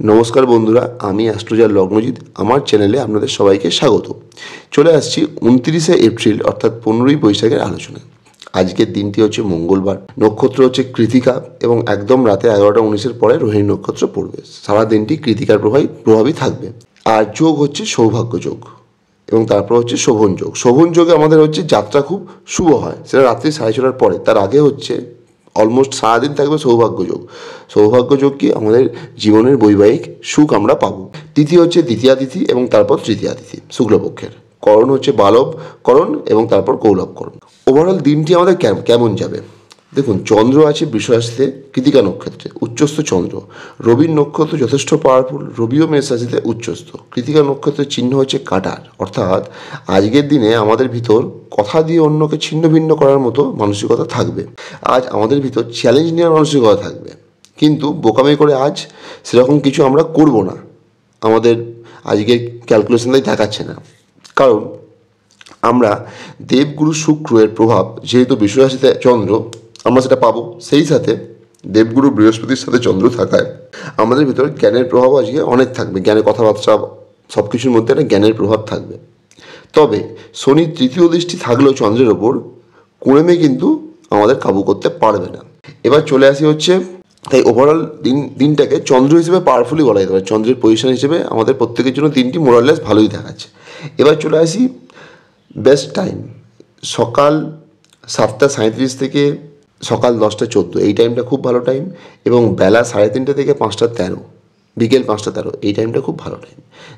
নমস্কার বন্ধুরা, আমি অ্যাস্ট্রোলজার লগ্নজিৎ। আমার চ্যানেলে আপনাদের সবাইকে স্বাগত। চলে আসছি 29শে এপ্রিল অর্থাৎ 15ই বৈশাখের আলোচনায়। আজকের দিনটি হচ্ছে মঙ্গলবার, নক্ষত্র হচ্ছে কৃতিকা এবং একদম রাতে 11:19-এর পরে রোহিণী নক্ষত্র পড়বে। সারা দিনটি কৃতিকার প্রভাবই থাকবে। আর যোগ হচ্ছে সৌভাগ্য যোগ এবং তারপর হচ্ছে শোভন যোগ। শোভন যোগে আমাদের হচ্ছে যাত্রা খুব শুভ হয়, সেটা রাত্রি 6:30টার পরে। তার আগে হচ্ছে অলমোস্ট সারাদিন থাকবে সৌভাগ্য যোগ। সৌভাগ্য যোগ কি আমাদের জীবনের বৈবাহিক সুখ আমরা পাবো। তিথি হচ্ছে দ্বিতীয়া তিথি এবং তারপর তৃতীয়া তিথি শুক্লপক্ষের। করণ হচ্ছে বালব করণ এবং তারপর কৌলভ করণ। ওভারঅল দিনটি আমাদের কেমন যাবে দেখুন। চন্দ্র আছে বৃষ রাশিতে কৃতিকা নক্ষত্রে, উচ্চস্থ চন্দ্র। রবির নক্ষত্র যথেষ্ট পাওয়ারফুল, রবিও মেষ রাশিতে উচ্চস্থ। কৃতিকা নক্ষত্রের চিহ্ন হচ্ছে কাটার, অর্থাৎ আজকের দিনে আমাদের ভিতর কথা দিয়ে অন্যকে ছিন্ন ভিন্ন করার মতো মানসিকতা থাকবে। আজ আমাদের ভিতর চ্যালেঞ্জ নেওয়ার মানসিকতা থাকবে, কিন্তু বোকামি করে আজ সেরকম কিছু আমরা করব না। আমাদের আজকের ক্যালকুলেশন তাই দেখাচ্ছে না, কারণ আমরা দেবগুরু শুক্র এর প্রভাব যেহেতু বৃষ রাশিতে চন্দ্র, আমরা সেটা পাবো। সেই সাথে দেবগুরু বৃহস্পতির সাথে চন্দ্র থাকায় আমাদের ভিতরে জ্ঞানের প্রভাব আজকে অনেক থাকবে। জ্ঞানের কথাবার্তা সব কিছুর মধ্যে একটা জ্ঞানের প্রভাব থাকবে। তবে শনির তৃতীয় দৃষ্টি থাকলেও চন্দ্রের ওপর কুড়েমে কিন্তু আমাদের কাবু করতে পারবে না। এবার চলে আসি হচ্ছে, তাই ওভারঅল দিনটাকে চন্দ্র হিসেবে পাওয়ারফুলি বলা যেতে পারে। চন্দ্রের পজিশন হিসেবে আমাদের প্রত্যেকের জন্য দিনটি মোরাললেস ভালোই দেখাচ্ছে। এবার চলে আসি বেস্ট টাইম, সকাল 7:37 থেকে সকাল 10:14, এই টাইমটা খুব ভালো টাইম। এবং বেলা 3:30 থেকে 5:13, বিকেল 5:13, এই টাইমটা খুব ভালো টাইম।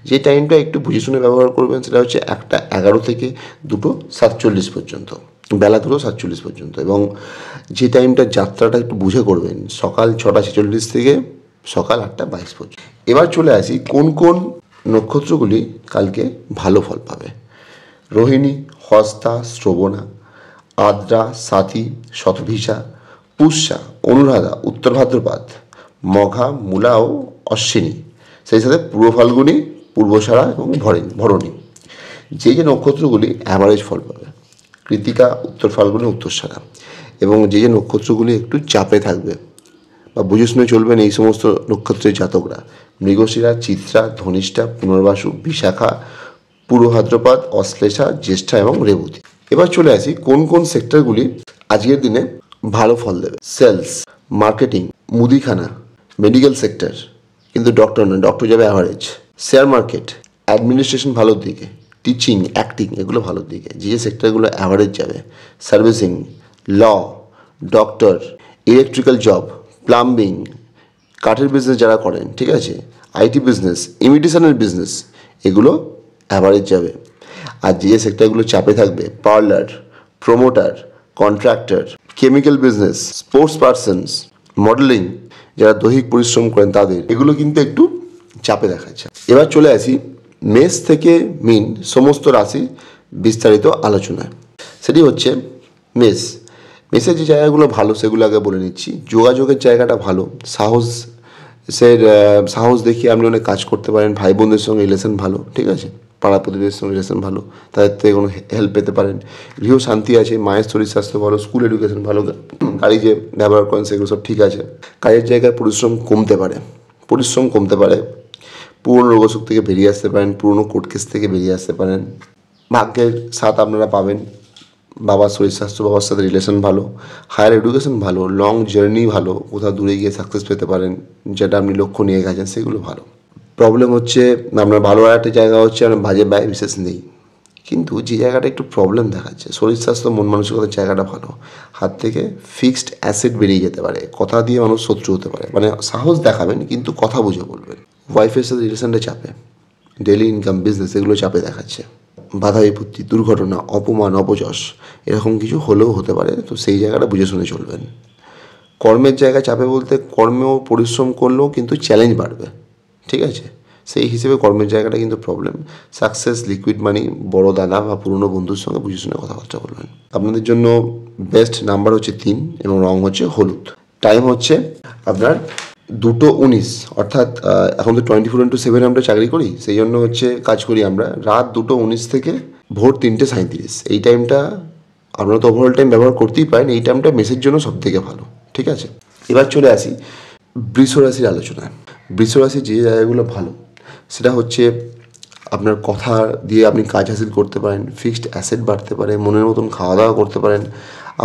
যে টাইমটা একটু বুঝে শুনে ব্যবহার করবেন সেটা হচ্ছে 1:11 থেকে 2:47 পর্যন্ত, বেলা 2:47 পর্যন্ত। এবং যে টাইমটা যাত্রাটা একটু বুঝে করবেন, সকাল 6:46 থেকে সকাল 8:22 পর্যন্ত। এবার চলে আসি কোন কোন নক্ষত্রগুলি কালকে ভালো ফল পাবে। রোহিণী, হস্তা, শ্রবণা, আদ্রা, সাথী, শতভিষা, পুষ্যা, অনুরাধা, উত্তর ভাদ্রপদ, মঘা, মূলা ও অশ্বিনী। সেই সাথে পূর্ব ফাল্গুনী, পূর্বসারা এবং ভরণী। যে যে নক্ষত্রগুলি অ্যাভারেজ ফল পাবে, কৃতিকা, উত্তর ফাল্গুনী, উত্তরসারা। এবং যে যে নক্ষত্রগুলি একটু চাপে থাকবে বা বুঝে শুনে চলবেন, এই সমস্ত নক্ষত্রের জাতকরা: মৃগশিরা, চিত্রা, ধনিষ্ঠা, পুনর্বাসু, বিশাখা, পূর্ব ভাদ্রপদ, অশ্লেষা, জ্যেষ্ঠা এবং রেবতী। এবার চলে আসি কোন কোন সেক্টরগুলি আজকের দিনে ভালো ফল দেবে। সেলস, মার্কেটিং, মুদিখানা, মেডিকেল সেক্টর, কিন্তু ডক্টর নয়, ডক্টর যাবে অ্যাভারেজ। শেয়ার মার্কেট, অ্যাডমিনিস্ট্রেশন ভালোর দিকে, টিচিং, অ্যাক্টিং, এগুলো ভালোর দিকে। যে যে সেক্টরগুলো অ্যাভারেজ যাবে: সার্ভিসিং, ল, ডক্টর, ইলেকট্রিক্যাল জব, প্লাম্বিং, কাঠের বিজনেস যারা করেন, ঠিক আছে, আইটি বিজনেস, ইমিটেশনের বিজনেস, এগুলো অ্যাভারেজ যাবে। আর যে সেক্টরগুলো চাপে থাকবে: parlour, promoter, contractor, chemical business, sports persons, modelling, যারা দৈহিক পরিশ্রম করেন তাদের, এগুলো কিন্তু একটু চাপে দেখাচ্ছে। এবার চলে আসি মেষ থেকে মীন সমস্ত রাশি বিস্তারিত আলোচনায়। সেটি হচ্ছে মেষের যে জায়গাগুলো ভালো সেগুলো আগে বলে নিচ্ছি। যোগাযোগের জায়গাটা ভালো, সাহস দেখিয়ে আপনি অনেক কাজ করতে পারেন। ভাই বোনদের সঙ্গে রিলেশন ভালো, ঠিক আছে, পাড়া প্রতিবেশীর সঙ্গে রিলেশন ভালো, তাদের থেকে কোনো হেল্প পেতে পারেন। গৃহ শান্তি আছে, মায়ের শরীর স্বাস্থ্য ভালো, স্কুল এডুকেশন ভালো, গাড়ি যে ব্যবহার করেন সেগুলো সব ঠিক আছে। কাজের জায়গায় পরিশ্রম কমতে পারে। পুরনো রোগশোক থেকে বেরিয়ে আসতে পারেন, পুরনো কোর্ট কেস থেকে বেরিয়ে আসতে পারেন। ভাগ্যের সাথ আপনারা পাবেন। বাবার শরীর স্বাস্থ্য, বাবার সাথে রিলেশন ভালো, হায়ার এডুকেশন ভালো, লং জার্নি ভালো, কোথাও দূরে গিয়ে সাকসেস পেতে পারেন, যেটা আপনি লক্ষ্য নিয়ে গেছেন সেগুলো ভালো। প্রবলেম হচ্ছে আপনার ভালো আর একটা জায়গা হচ্ছে আপনার বাজে ব্যয় বিশেষ নেই, কিন্তু যে জায়গাটা একটু প্রবলেম দেখাচ্ছে শরীর স্বাস্থ্য, মন মানসিকতার জায়গাটা ভালো। হাত থেকে ফিক্সড অ্যাসেট বেরিয়ে যেতে পারে, কথা দিয়ে মানুষ শত্রু হতে পারে। মানে সাহস দেখাবেন কিন্তু কথা বুঝে বলবেন। ওয়াইফের সাথে রিলেশনটা চাপে, ডেলি ইনকাম, বিজনেস, এগুলো চাপে দেখাচ্ছে। বাধা বিপত্তি, দুর্ঘটনা, অপমান, অপযশ, এরকম কিছু হলেও হতে পারে, তো সেই জায়গাটা বুঝে শুনে চলবেন। কর্মের জায়গা চাপে বলতে কর্মেও পরিশ্রম করলেও কিন্তু চ্যালেঞ্জ বাড়বে, ঠিক আছে, সেই হিসেবে কর্মের জায়গাটা কিন্তু প্রবলেম। সাকসেস, লিকুইড মানি, বড় দাদা বা পুরনো বন্ধুর সঙ্গে বুঝে শুনে কথাবার্তা বলবেন। আপনাদের জন্য বেস্ট নাম্বার হচ্ছে 3 এবং রং হচ্ছে হলুদ। টাইম হচ্ছে আপনার 2:19, অর্থাৎ এখন তো 24/7 আমরা চাকরি করি, সেই জন্য হচ্ছে কাজ করি আমরা রাত 2:19 থেকে ভোর 3:37। এই টাইমটা আপনারা তো ওভারঅল টাইম ব্যবহার করতেই পারেন, এই টাইমটা মেসের জন্য সব থেকে ভালো, ঠিক আছে। এবার চলে আসি বৃষ রাশির আলোচনায়। বৃষ রাশির যে জায়গাগুলো ভালো সেটা হচ্ছে আপনার কথা দিয়ে আপনি কাজ হাসিল করতে পারেন, ফিক্সড অ্যাসেট বাড়তে পারে, মনের মতন খাওয়া দাওয়া করতে পারেন,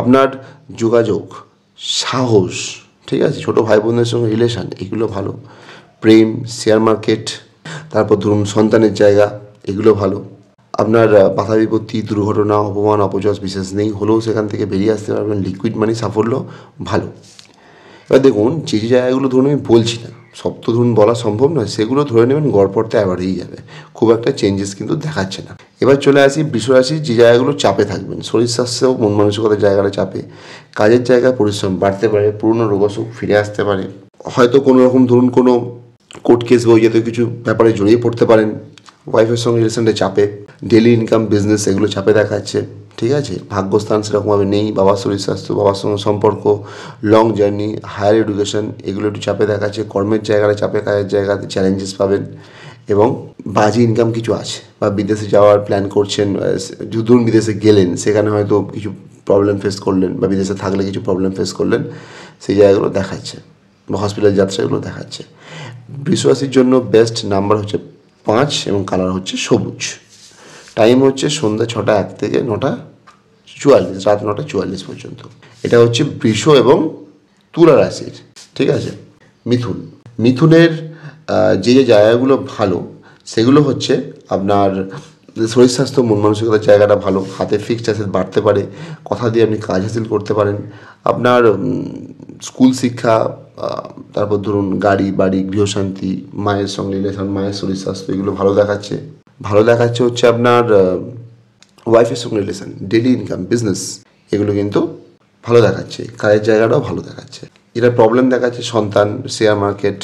আপনার যোগাযোগ, সাহস, ঠিক আছে, ছোটো ভাই বোনদের সঙ্গে রিলেশান, এগুলো ভালো, প্রেম, শেয়ার মার্কেট, তারপর ধরুন সন্তানের জায়গা, এগুলো ভালো। আপনার বাধা বিপত্তি, দুর্ঘটনা, অপমান, অপযশ বিশেষ নেই, হলেও সেখান থেকে বেরিয়ে আসতে পারবেন। লিকুইড মানি, সাফল্য ভালো। এবার দেখুন যে যে জায়গাগুলো ধরুন আমি বলছি না, সব তো ধরুন বলা সম্ভব নয়, সেগুলো ধরে নেবেন গড়পড়তে অ্যাভারেজই যাবে, খুব একটা চেঞ্জেস কিন্তু দেখাচ্ছে না। এবার চলে আসি বৃষ রাশির যে জায়গাগুলো চাপে থাকবেন, শরীর স্বাস্থ্য, মন মানসিকতার জায়গাটা চাপে, কাজের জায়গায় পরিশ্রম বাড়তে পারে, পুরনো রোগশোক ফিরে আসতে পারে, হয়তো কোনো রকম ধরুন কোনো কোর্ট কেস বা জাতীয় কিছু ব্যাপারে জড়িয়ে পড়তে পারেন, ওয়াইফের সঙ্গে রিলেশনটা চাপে, ডেলি ইনকাম, বিজনেস, এগুলো চাপে দেখাচ্ছে, ঠিক আছে। ভাগ্যস্থান সেরকমভাবে নেই, বাবার শরীর স্বাস্থ্য, বাবার সঙ্গে সম্পর্ক, লং জার্নি, হায়ার এডুকেশন, এগুলো একটু চাপে দেখাচ্ছে, কর্মের জায়গাটা চাপে, কাজের জায়গাতে চ্যালেঞ্জেস পাবেন, এবং বাজে ইনকাম কিছু আছে, বা বিদেশে যাওয়ার প্ল্যান করছেন, ধরুন বিদেশে গেলেন, সেখানে হয়তো কিছু প্রবলেম ফেস করলেন, বা বিদেশে থাকলে কিছু প্রবলেম ফেস করলেন, সেই জায়গাগুলো দেখাচ্ছে, বা হসপিটাল যাত্রা এগুলো দেখাচ্ছে। বৃষ রাশির জন্য বেস্ট নাম্বার হচ্ছে 5 এবং কালার হচ্ছে সবুজ। টাইম হচ্ছে সন্ধ্যা 6:01 থেকে 9:44, রাত 9:44 পর্যন্ত। এটা হচ্ছে বৃষ এবং তুলা রাশির, ঠিক আছে। মিথুনের যে যে জায়গাগুলো ভালো সেগুলো হচ্ছে আপনার শরীর স্বাস্থ্য, মন মানসিকতার জায়গাটা ভালো, হাতে ফিক্সড অ্যাসেট বাড়তে পারে, কথা দিয়ে আপনি কাজ হাসিল করতে পারেন, আপনার স্কুল শিক্ষা, তারপর ধরুন গাড়ি বাড়ি, গৃহশান্তি, মায়ের সঙ্গে রিলেশন, মায়ের শরীর স্বাস্থ্য, এগুলো ভালো দেখাচ্ছে হচ্ছে আপনার ওয়াইফের সঙ্গে রিলেশন, ডেলি ইনকাম, বিজনেস, এগুলো কিন্তু ভালো দেখাচ্ছে, কাজের জায়গাটাও ভালো দেখাচ্ছে। এটা প্রবলেম দেখাচ্ছে সন্তান, শেয়ার মার্কেট,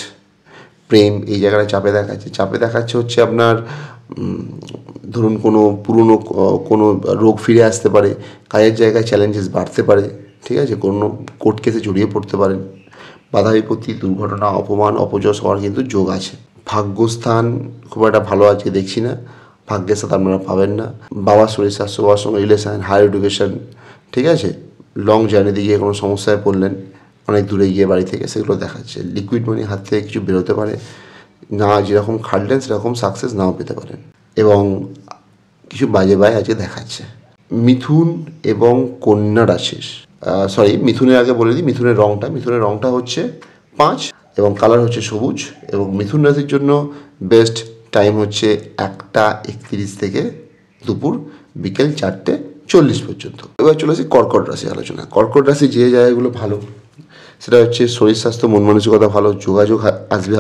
প্রেম, এই জায়গাটা চাপে দেখাচ্ছে হচ্ছে আপনার ধরুন কোনো পুরনো কোনো রোগ ফিরে আসতে পারে, কাজের জায়গায় চ্যালেঞ্জেস বাড়তে পারে, ঠিক আছে, কোনো কোর্ট কেসে জড়িয়ে পড়তে পারেন, বাধা বিপত্তি, দুর্ঘটনা, অপমান, অপযশ হওয়ার কিন্তু যোগ আছে। ভাগ্যস্থান খুব একটা ভালো আজকে দেখছি না, ভাগ্যের সাথে আপনারা পাবেন না। বাবার শরীর স্বাস্থ্য, বাবার সঙ্গে রিলেশন, হায়ার এডুকেশন, ঠিক আছে, লং জার্নিতে গিয়ে কোনো সমস্যায় পড়লেন, অনেক দূরে গিয়ে বাড়ি থেকে, সেগুলো দেখাচ্ছে। লিকুইড মানি হাত থেকে কিছু বেরোতে পারে, না যেরকম খাটলেন সেরকম সাকসেস নাও পেতে পারেন, এবং কিছু বাজে বাই আজকে দেখাচ্ছে। মিথুন এবং কন্যা রাশির, মিথুনের আগে বলে দিই মিথুনের রঙটা হচ্ছে 5 এবং কালার হচ্ছে সবুজ, এবং মিথুন রাশির জন্য বেস্ট টাইম হচ্ছে 1:31 থেকে দুপুর বিকেল 4:40 পর্যন্ত। এবার চলে আসি কর্কট রাশি আলোচনা। কর্কট রাশি যে জায়গাগুলো ভালো সেটা হচ্ছে শরীর স্বাস্থ্য, মন মানসিকতা ভালো, যোগাযোগ আসবে,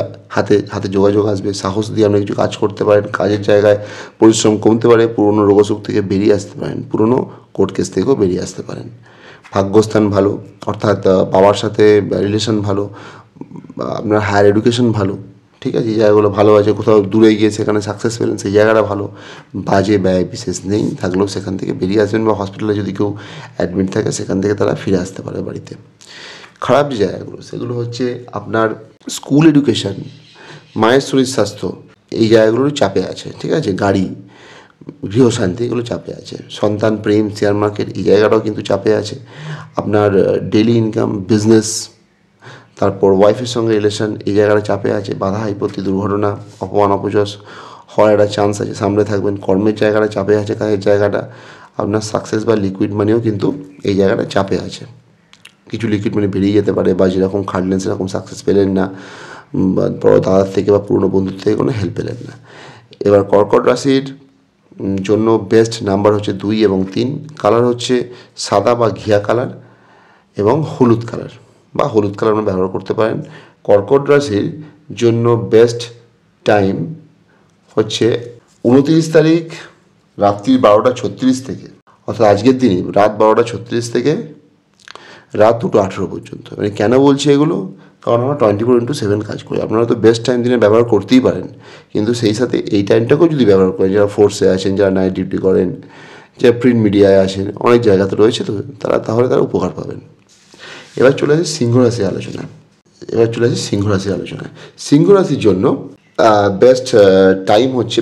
হাতে যোগাযোগ আসবে, সাহস দিয়ে আপনি কিছু কাজ করতে পারেন, কাজের জায়গায় পরিশ্রম কমতে পারে, পুরনো রোগশোক থেকে বেরিয়ে আসতে পারেন, পুরনো কোর্ট কেস থেকেও বেরিয়ে আসতে পারেন। ভাগ্যস্থান ভালো, অর্থাৎ বাবার সাথে রিলেশন ভালো, আপনার হায়ার এডুকেশন ভালো, ঠিক আছে, এই জায়গাগুলো ভালো আছে। কোথাও দূরে গিয়ে সেখানে সাকসেস পেলেন, সেই জায়গাটা ভালো, বাজে ব্যয় বিশেষ নেই, থাকলেও সেখান থেকে বেরিয়ে আসবেন, বা হসপিটালে যদি কেউ অ্যাডমিট থাকে সেখান থেকে তারা ফিরে আসতে পারে বাড়িতে। খারাপ যে জায়গাগুলো সেগুলো হচ্ছে আপনার স্কুল এডুকেশন, মায়ের শরীর স্বাস্থ্য, এই জায়গাগুলোর চাপে আছে, ঠিক আছে, গাড়ি, গৃহশান্তি, এগুলো চাপে আছে। সন্তান, প্রেম, শেয়ার মার্কেট, এই জায়গাটাও কিন্তু চাপে আছে। আপনার ডেলি ইনকাম, বিজনেস, তারপর ওয়াইফের সঙ্গে রিলেশন, এই জায়গাটা চাপে আছে। বাধা বিপত্তি, দুর্ঘটনা, অপমান, অপযশ হওয়ার একটা চান্স আছে, সামনে থাকবেন। কর্মের জায়গাটা চাপে আছে, কাজের জায়গাটা, আপনার সাকসেস বা লিকুইড মানিও কিন্তু এই জায়গাটা চাপে আছে। কিছু লিকুইড মানি বেরিয়ে যেতে পারে, বা যেরকম খাটলেন সেরকম সাকসেস পেলেন না, বা বড় দাদার থেকে বা পুরনো বন্ধুর থেকে কোনো হেল্প পেলেন না। এবার কর্কট রাশির জন্য বেস্ট নাম্বার হচ্ছে 2 এবং 3, কালার হচ্ছে সাদা বা ঘিয়া কালার এবং হলুদ কালার আপনারা ব্যবহার করতে পারেন। কর্কট রাশির জন্য বেস্ট টাইম হচ্ছে 29 তারিখ রাত্রি 12:36 থেকে, অর্থাৎ আজকের দিনই রাত 12:36 থেকে রাত 2:18 পর্যন্ত। মানে কেন বলছি এগুলো, কারণ আমরা 24/7 কাজ করি, আপনারা তো বেস্ট টাইম দিনে ব্যবহার করতেই পারেন, কিন্তু সেই সাথে এই টাইমটাকেও যদি ব্যবহার করেন, যারা ফোর্সে আছেন, যারা নাইট ডিউটি করেন, যারা প্রিন্ট মিডিয়ায় আছেন, অনেক জায়গাতে রয়েছে, তো তাহলে তারা উপকার পাবেন। এবার চলে আসি সিংহ রাশির আলোচনায়। সিংহ রাশির জন্য বেস্ট টাইম হচ্ছে,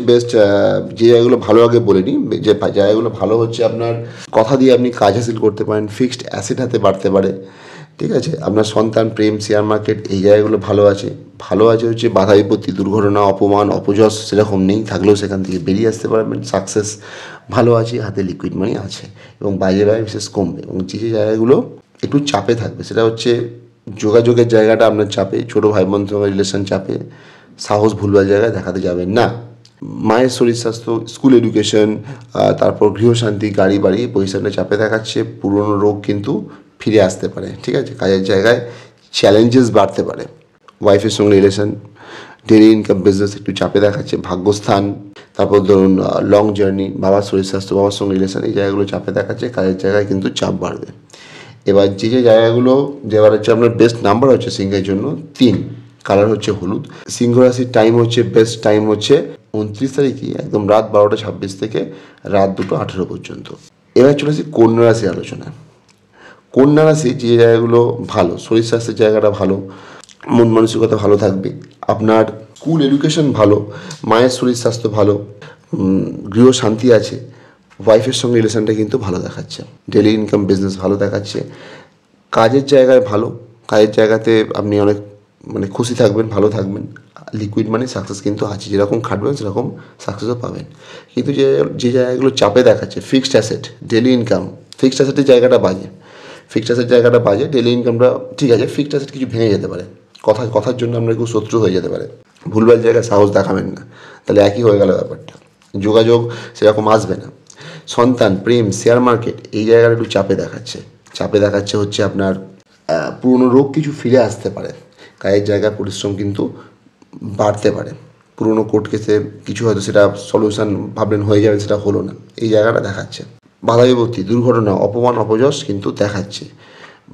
যে জায়গাগুলো ভালো আগে বলে নিই, যে জায়গাগুলো ভালো হচ্ছে আপনার কথা দিয়ে আপনি কাজ হাসিল করতে পারেন, ফিক্সড অ্যাসেট হাতে বাড়তে পারে, ঠিক আছে। আপনার সন্তান, প্রেম, শেয়ার মার্কেট এই জায়গাগুলো ভালো আছে। ভালো আছে হচ্ছে বাধা বিপত্তি, দুর্ঘটনা, অপমান, অপযশ সেরকম নেই, থাকলেও সেখান থেকে বেরিয়ে আসতে পারবেন। সাকসেস ভালো আছে, হাতে লিকুইড মানি আছে এবং বাজে ব্যয় বিশেষ কমবে। এবং যে যে জায়গাগুলো একটু চাপে থাকবে সেটা হচ্ছে যোগাযোগের জায়গাটা আপনার চাপে, ছোটো ভাই বোন সঙ্গে রিলেশন চাপে, সাহস ভুলভাল জায়গায় দেখাতে যাবেন না। মায়ের শরীর স্বাস্থ্য, স্কুল এডুকেশন, তারপর গৃহশান্তি, গাড়ি বাড়ি পজিশনটা চাপে দেখাচ্ছে। পুরনো রোগ কিন্তু ফিরে আসতে পারে, ঠিক আছে। কাজের জায়গায় চ্যালেঞ্জেস বাড়তে পারে। ওয়াইফের সঙ্গে রিলেশন, ডেলি ইনকাম, বিজনেস একটু চাপে দেখাচ্ছে। ভাগ্যস্থান, তারপর ধরুন লং জার্নি, বাবার শরীর স্বাস্থ্য, বাবার সঙ্গে রিলেশন এই জায়গাগুলো চাপে দেখাচ্ছে। কাজের জায়গায় কিন্তু চাপ বাড়বে। এবার যে যে জায়গাগুলো যেবার হচ্ছে আপনার বেস্ট নাম্বার হচ্ছে সিংহের জন্য 3, কালার হচ্ছে হলুদ। সিংহ রাশির টাইম হচ্ছে বেস্ট টাইম হচ্ছে 29 তারিখে একদম রাত 12টা 26 থেকে রাত 2টা 18 পর্যন্ত। এবার চলে আসি কন্যা রাশির আলোচনায়। কন্যা রাশি যে জায়গাগুলো ভালো, শরীর স্বাস্থ্যের জায়গাটা ভালো, মন মানসিকতা ভালো থাকবে, আপনার স্কুল এডুকেশন ভালো, মায়ের শরীর স্বাস্থ্য ভালো, গৃহ শান্তি আছে, ওয়াইফের সঙ্গে রিলেশনটা কিন্তু ভালো দেখাচ্ছে। ডেলি ইনকাম, বিজনেস ভালো দেখাচ্ছে। কাজের জায়গায় ভালো, কাজের জায়গাতে আপনি অনেক খুশি থাকবেন, ভালো থাকবেন। লিকুইড মানি সাকসেস কিন্তু আছে, যেরকম খাটবেন সেরকম সাকসেসও পাবেন। কিন্তু যে যে জায়গাগুলো চাপে দেখাচ্ছে, fixed asset, daily income, fixed অ্যাসেটের জায়গাটা বাজে, ফিক্সড অ্যাসেট জায়গাটা বাজে, ডেলি ইনকামটা ঠিক আছে, ফিক্সড অ্যাসেট কিছু ভেঙে যেতে পারে, কথার জন্য আপনার কেউ শত্রু হয়ে যেতে পারে। ভুলভাল জায়গায় সাহস দেখাবেন না, তাহলে একই হয়ে গেল ব্যাপারটা। যোগাযোগ সেরকম আসবে না। সন্তান, প্রেম, শেয়ার মার্কেট এই জায়গাটা একটু চাপে দেখাচ্ছে হচ্ছে আপনার পুরনো রোগ কিছু ফিরে আসতে পারে। কাজের জায়গায় পরিশ্রম কিন্তু বাড়তে পারে। পুরনো কোর্ট কেসে কিছু হয়তো সেটা সলিউশন ভাবলেন হয়ে যাবে, সেটা হলো না, এই জায়গাটা দেখাচ্ছে। বাধা বিপত্তি, দুর্ঘটনা, অপমান, অপযশ কিন্তু দেখাচ্ছে।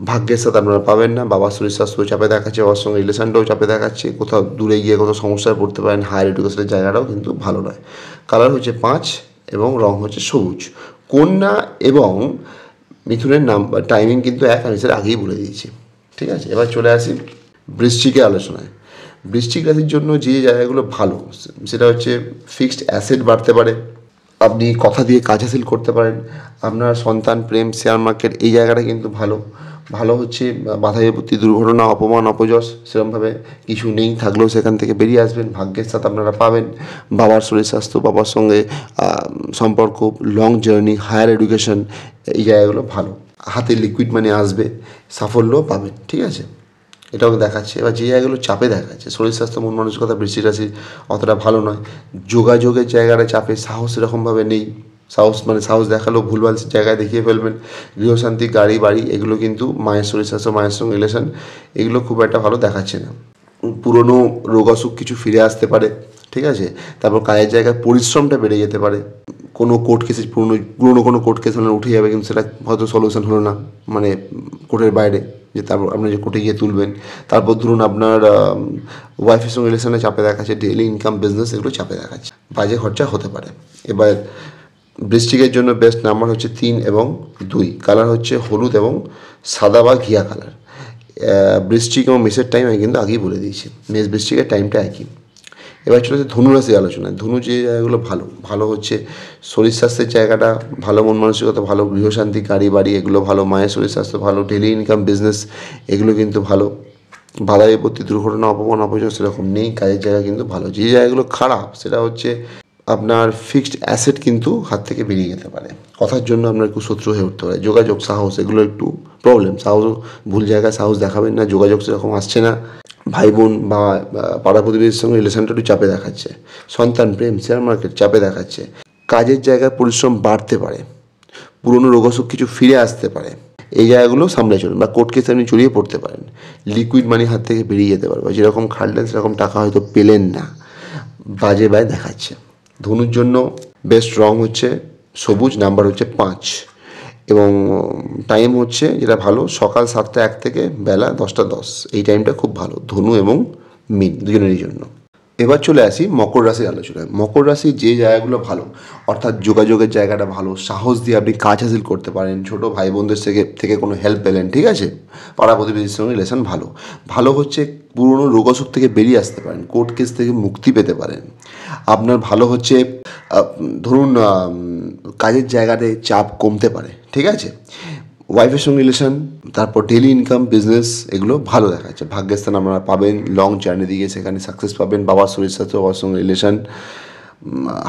ভাগ্যের সাথে আপনারা পাবেন না। বাবার শরীর স্বাস্থ্য চাপে দেখাচ্ছে, বাবার সঙ্গে রিলেশনটাও চাপে দেখাচ্ছে। কোথাও দূরে গিয়ে কোথাও সমস্যায় পড়তে পারেন। হায়ার এডুকেশনের জায়গাটাও কিন্তু ভালো নয়। কালার হচ্ছে 5 এবং রং হচ্ছে সবুজ। কন্যা এবং মিথুনের টাইমিং কিন্তু এক, আমি সেটা আগেই বলে দিয়েছি, ঠিক আছে। এবার চলে আসি বৃশ্চিকের আলোচনায়। বৃশ্চিক রাশির জন্য যে জায়গাগুলো ভালো সেটা হচ্ছে ফিক্সড অ্যাসেট বাড়তে পারে, আপনি কথা দিয়ে কাজ হাসিল করতে পারেন। আপনার সন্তান, প্রেম, শেয়ার মার্কেট এই জায়গাটা কিন্তু ভালো হচ্ছে। বাধা বিপত্তি, দুর্ঘটনা, অপমান, অপযশ সেরকমভাবে কিছু নেই, থাকলেও সেখান থেকে বেরিয়ে আসবেন। ভাগ্যের সাথে আপনারা পাবেন। বাবার শরীর স্বাস্থ্য, বাবার সঙ্গে সম্পর্ক, লং জার্নি, হায়ার এডুকেশন এই জায়গাগুলো ভালো। হাতে লিকুইড মানি আসবে, সাফল্যও পাবেন, ঠিক আছে। এটাও দেখাচ্ছে। এবার যে জায়গাগুলো চাপে দেখাচ্ছে, শরীর স্বাস্থ্য, মন মানসিকতা বৃশ্চিক রাশির অতটা ভালো নয়। যোগাযোগের জায়গাটা চাপে, সাহস এরকমভাবে নেই। সাহস দেখালেও ভুলভাল জায়গায় দেখিয়ে ফেলবেন। গৃহশান্তি, গাড়ি বাড়ি এগুলো কিন্তু, মায়ের শরীর স্বাস্থ্য, মায়ের সঙ্গে রিলেশন এগুলো খুব একটা ভালো দেখাচ্ছে না। পুরনো রোগ অসুখ কিছু ফিরে আসতে পারে, ঠিক আছে। তারপর কাজের জায়গায় পরিশ্রমটা বেড়ে যেতে পারে। কোনো কোর্ট কেসে পুরনো কোনো কোর্ট কেস হলে উঠে যাবে, কিন্তু সেটা হয়তো সলিউশন হলো না, কোর্টের বাইরে, যে তারপর আপনি যে কোর্টে গিয়ে তুলবেন। তারপর ধরুন আপনার ওয়াইফের সঙ্গে রিলেশনে চাপে দেখাচ্ছে, ডেইলি ইনকাম, বিজনেস এগুলো চাপে দেখাচ্ছে, বাজে খরচা হতে পারে। এবার বৃশ্চিকের জন্য বেস্ট নাম্বার হচ্ছে 3 এবং 2, কালার হচ্ছে হলুদ এবং সাদা বা ঘিয়া কালার। বৃশ্চিক এবং মেষের টাইম আমি কিন্তু আগেই বলে দিয়েছি, মেষ বৃশ্চিকের টাইমটা একই। এবার চলে আসে ধনু রাশির আলোচনায়। ধনু যে জায়গাগুলো ভালো হচ্ছে শরীর স্বাস্থ্যের জায়গাটা ভালো, মন মানসিকতা ভালো, গৃহশান্তি, গাড়ি বাড়ি এগুলো ভালো, মায়ের শরীর স্বাস্থ্য ভালো, ডেলি ইনকাম, বিজনেস এগুলো কিন্তু ভালো। বাধা বিপত্তি, দুর্ঘটনা, অপমান, অপযশ সেরকম নেই। কাজের জায়গা কিন্তু ভালো। যে জায়গাগুলো খারাপ সেটা হচ্ছে আপনার ফিক্সড অ্যাসেট কিন্তু হাত থেকে বেরিয়ে যেতে পারে, কথার জন্য আপনার একটু শত্রু হয়ে উঠতে পারে। যোগাযোগ, সাহস এগুলো একটু প্রবলেম। ভুল জায়গায় সাহস দেখাবেন না, যোগাযোগ সেরকম আসছে না। ভাই বোন বা পাড়া প্রতিবেশীর সঙ্গে রিলেশনটা একটু চাপে দেখাচ্ছে। সন্তান, প্রেম, শেয়ার মার্কেট চাপে দেখাচ্ছে। কাজের জায়গায় পরিশ্রম বাড়তে পারে, পুরনো রোগশোক কিছু ফিরে আসতে পারে, এই জায়গাগুলো সামলে চলুন। বা কোর্ট কেসে আপনি জড়িয়ে পড়তে পারেন, লিকুইড মানি হাত থেকে বেরিয়ে যেতে পারবে, যেরকম খাটলেন সেরকম টাকা হয়তো পেলেন না, বাজে ব্যয় দেখাচ্ছে। ধনুর জন্য বেস্ট রং হচ্ছে সবুজ, নাম্বার হচ্ছে 5 এবং টাইম হচ্ছে যেটা ভালো সকাল 7টা 1 থেকে বেলা 10টা 10, এই টাইমটা খুব ভালো ধনু এবং মীন দুজনেরই জন্য। এবার চলে আসি মকর রাশির আলোচনায়। মকর রাশির যে জায়গাগুলো ভালো, অর্থাৎ যোগাযোগের জায়গাটা ভালো, সাহস দিয়ে আপনি কাজ হাসিল করতে পারেন, ছোটো ভাই বোনদের থেকে কোনো হেল্প পেলেন, ঠিক আছে। পাড়া প্রতিবেশীর সঙ্গে রিলেশন ভালো হচ্ছে। পুরনো রোগশোক থেকে বেরিয়ে আসতে পারেন, কোর্ট কেস থেকে মুক্তি পেতে পারেন। আপনার ভালো হচ্ছে ধরুন কাজের জায়গাতে চাপ কমতে পারে, ঠিক আছে। ওয়াইফের সঙ্গে রিলেশন, তারপর ডেলি ইনকাম, বিজনেস, এগুলো ভালো দেখাচ্ছে। ভাগ্যের স্থান আপনারা পাবেন, লং জার্নি দিকে সেখানে সাকসেস পাবেন, বাবার শরীর স্বাস্থ্য, বাবার সঙ্গে রিলেশন,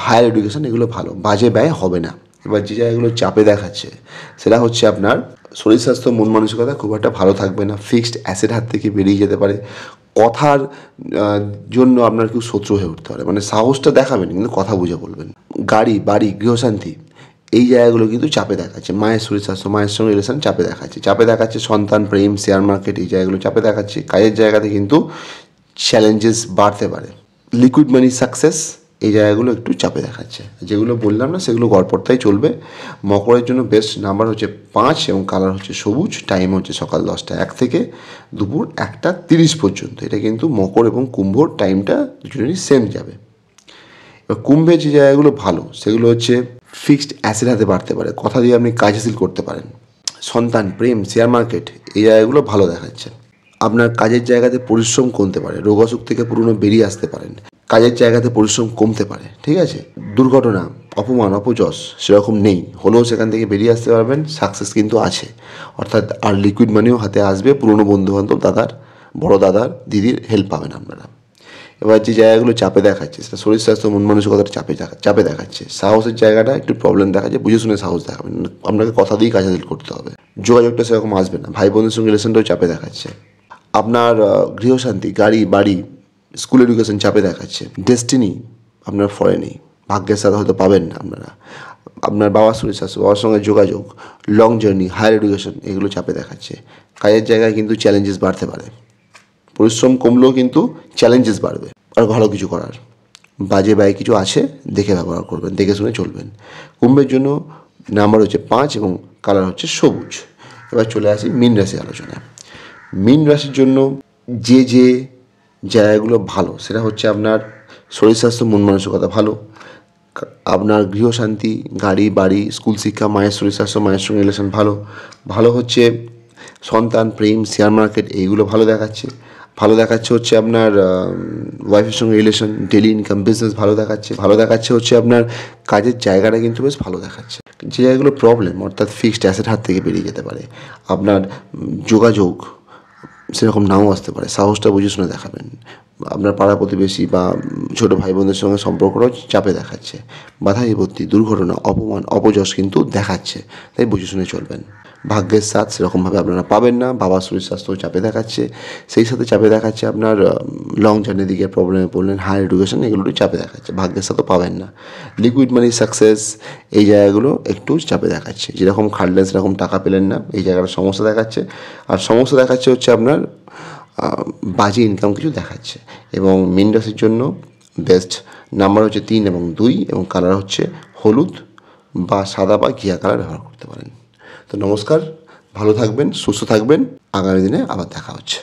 হায়ার এডুকেশন, এগুলো ভালো, বাজে ব্যয় হবে না। এবার যে জায়গাগুলো চাপে দেখাচ্ছে সেটা হচ্ছে আপনার শরীর স্বাস্থ্য, মন মানসিকতা খুব একটা ভালো থাকবে না, ফিক্সড অ্যাসেট হাত থেকে বেরিয়ে যেতে পারে, কথার জন্য আপনার কেউ শত্রু হয়ে উঠতে পারে, মানে সাহসটা দেখাবেন কিন্তু কথা বুঝে বলবেন। গাড়ি, বাড়ি, গৃহশান্তি, এই জায়গাগুলো কিন্তু চাপে দেখাচ্ছে। মায়ের শরীর স্বাস্থ্য, মায়ের সঙ্গে রিলেশন চাপে দেখাচ্ছে। চাপে দেখাচ্ছে সন্তান, প্রেম, শেয়ার মার্কেট, এই জায়গাগুলো চাপে দেখাচ্ছে। কাজের জায়গাতে কিন্তু চ্যালেঞ্জেস বাড়তে পারে। লিকুইড মানি, সাকসেস, এই জায়গাগুলো একটু চাপে দেখাচ্ছে। যেগুলো বললাম না সেগুলো গড়পড়তাই চলবে। মকরের জন্য বেস্ট নাম্বার হচ্ছে 5 এবং কালার হচ্ছে সবুজ। টাইম হচ্ছে সকাল 10টা 1 থেকে দুপুর 1টা 30 পর্যন্ত। এটা কিন্তু মকর এবং কুম্ভর টাইমটা দুজনেরই সেম যাবে। এবার কুম্ভের যে জায়গাগুলো ভালো সেগুলো হচ্ছে ফিক্সড অ্যাসেট হাতে বাড়তে পারে, কথা দিয়ে আপনি কাজ হাসিল করতে পারেন। সন্তান, প্রেম, শেয়ার মার্কেট, এই জায়গাগুলো ভালো দেখাচ্ছে। আপনার কাজের জায়গাতে পরিশ্রম কমতে পারে, রোগ অসুখ থেকে পুরনো বেরিয়ে আসতে পারেন, কাজের জায়গাতে পরিশ্রম কমতে পারে, ঠিক আছে। দুর্ঘটনা, অপমান, অপযশ সেরকম নেই, হলেও সেখান থেকে বেরিয়ে আসতে পারবেন, সাকসেস কিন্তু আছে। অর্থাৎ আর লিকুইড মানিও হাতে আসবে, পুরনো বন্ধুবান্ধব, দাদার, বড় দাদার, দিদির হেল্প পাবেন আপনারা। এবার যে জায়গাগুলো চাপে দেখাচ্ছে সেটা শরীর স্বাস্থ্য, মন মানসিকতাটা চাপে দেখাচ্ছে। সাহসের জায়গাটা একটু প্রবলেম দেখাচ্ছে, বুঝে শুনে সাহস দেখাবেন, আপনাকে কথা দিয়েই কাজ হাসিল করতে হবে। যোগাযোগটা সেরকম আসবে না। ভাই বোনদের সঙ্গে রিলেশনটাও চাপে দেখাচ্ছে। আপনার গৃহশান্তি, গাড়ি, বাড়ি, স্কুল এডুকেশন চাপে দেখাচ্ছে। ডেস্টিনি আপনার ফলে নেই, ভাগ্যের সাথে হয়তো পাবেন না আপনারা। আপনার বাবার শরীর স্বাস্থ্য, বাবার সঙ্গে যোগাযোগ, লং জার্নি, হায়ার এডুকেশন, এগুলো চাপে দেখাচ্ছে। কাজের জায়গায় কিন্তু চ্যালেঞ্জেস বাড়তে পারে, পরিশ্রম কমলেও কিন্তু চ্যালেঞ্জেস বাড়বে। আর ভালো কিছু করার, বাজে ব্যয় কিছু আছে, দেখে ব্যবহার করবেন, দেখে শুনে চলবেন। কুম্ভের জন্য নাম্বার হচ্ছে 5 এবং কালার হচ্ছে সবুজ। এবার চলে আসি মীন রাশি আলোচনায়। মীন রাশির জন্য যে জায়গাগুলো ভালো সেটা হচ্ছে আপনার শরীর স্বাস্থ্য, মন মানসিকতা ভালো, আপনার গৃহশান্তি, গাড়ি, বাড়ি, স্কুল শিক্ষা, মায়ের শরীর স্বাস্থ্য, মায়ের সঙ্গে রিলেশন ভালো, ভালো হচ্ছে সন্তান, প্রেম, শেয়ার মার্কেট, এইগুলো ভালো দেখাচ্ছে। ভালো দেখাচ্ছে হচ্ছে আপনার ওয়াইফের সঙ্গে রিলেশন, ডেলি ইনকাম, বিজনেস ভালো দেখাচ্ছে। ভালো দেখাচ্ছে হচ্ছে আপনার কাজের জায়গাটা কিন্তু বেশ ভালো দেখাচ্ছে। যে জায়গাগুলো প্রবলেম, অর্থাৎ ফিক্সড অ্যাসেট হাত থেকে বেরিয়ে যেতে পারে। আপনার যোগাযোগ সেরকম নাও আসতে পারে, সাহসটা বুঝে শুনে দেখাবেন। আপনার পাড়া প্রতিবেশী বা ছোটো ভাই বোনদের সঙ্গে সম্পর্কটাও চাপে দেখাচ্ছে। বাধা বিপত্তি, দুর্ঘটনা, অপমান, অপযশ কিন্তু দেখাচ্ছে, তাই বুঝে শুনে চলবেন। ভাগ্যের সাথ সেরকমভাবে আপনারা পাবেন না। বাবার শরীর স্বাস্থ্য চাপে দেখাচ্ছে, সেই সাথে চাপে দেখাচ্ছে আপনার লং জার্নি দিকে প্রবলেমে পড়লেন, হায়ার এডুকেশন, এগুলোই চাপে দেখাচ্ছে, ভাগ্যের সাথে পাবেন না। লিকুইড মানি, সাকসেস, এই জায়গাগুলো একটু চাপে দেখাচ্ছে। যেরকম খাটলেন সেরকম টাকা পেলেন না, এই জায়গাটা সমস্যা দেখাচ্ছে। আর সমস্যা দেখাচ্ছে হচ্ছে আপনার বাজে ইনকাম কিছু দেখাচ্ছে। এবং মীন রাশির জন্য বেস্ট নাম্বার হচ্ছে 3 এবং 2 এবং কালার হচ্ছে হলুদ বা সাদা বা ঘিয়া কালার ব্যবহার করতে পারেন। তো নমস্কার, ভালো থাকবেন, সুস্থ থাকবেন, আগামী দিনে আবার দেখা হচ্ছে।